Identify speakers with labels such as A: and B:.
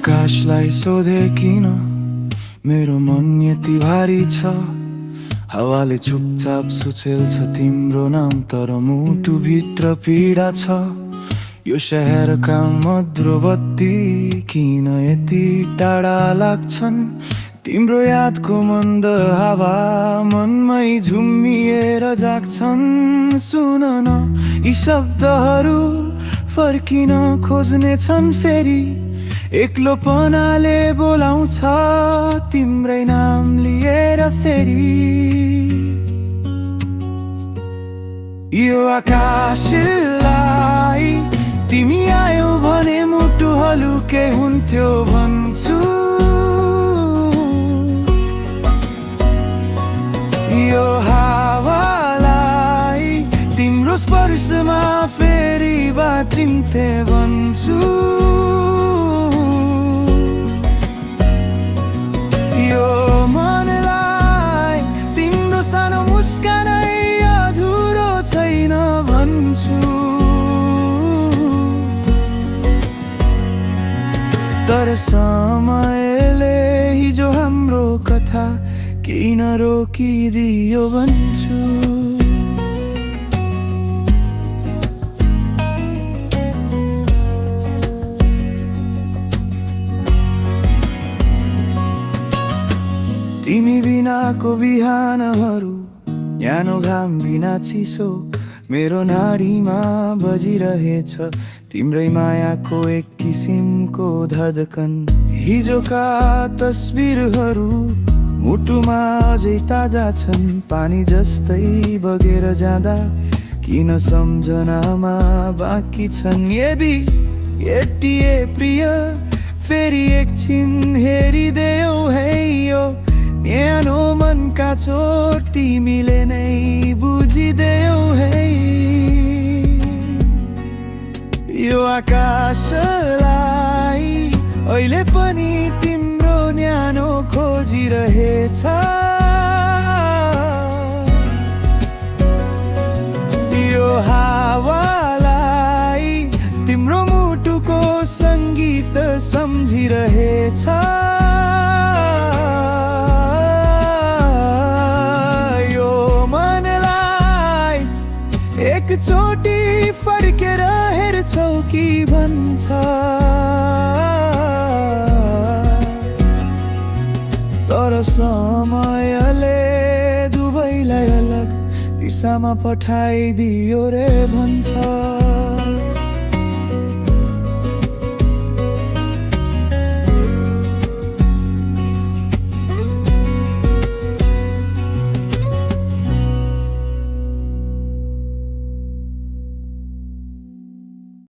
A: आकाशलाई सोधे किन मेरो मन यति भारी छ। हावाले चुपचाप सुचेल्छ तिम्रो नाम, तर मुटुभित्र पीडा छ। यो शहरका मध्यवर्ती किन यति टाढा लाग्छन्। तिम्रो यादको मन्द हावा मनमै झुम्मिएर जाग्छन्। सुन न यी शब्दहरू फर्किन खोज्ने छन् फेरि। एक्लोपनाले बोलाउँछ तिम्रै नाम लिएर फेरि। यो आकाशलाई तिमी आयो भने मुटु हलुके हुन्थ्यो भन्छु। यो हावालाई तिम्रो स्पर्शमा फेरि बाँचिन्थे भन्छु। यो मनलाई तिम्रो सानो मुस्कानै अधुरो छैन भन्छु। तर समयले हिजो हाम्रो कथा किन रोकिदियो भन्छु। तिमी बिनाको बिहानहरू न्यानो घाम बिना चिसो मेरो नाडीमा बजिरहेछ। तिम्रै मायाको एक किसिमको धधकन। हिजोका तस्बिरहरू मुटुमा अझै ताजा छन्। पानी जस्तै बगेर जाँदा किन सम्झनामा बाँकी छन्। एटिए प्रिय फेरि एकछिन हेरिदेऊ है यो न्यानो मनका चोट तिमीले नै बुझिदेऊ है। यो आकाशलाई अहिले पनि तिम्रो न्यानो खोजिरहेछ। यो हावालाई तिम्रो मुटुको सङ्गीत सम्झिरहेछ। यो मनलाई एकचोटि फर्केर हेर्छौ कि भन्छ। तर समयले दुवैलाई अलग दिशामा पठाइदियो रे भन्छ।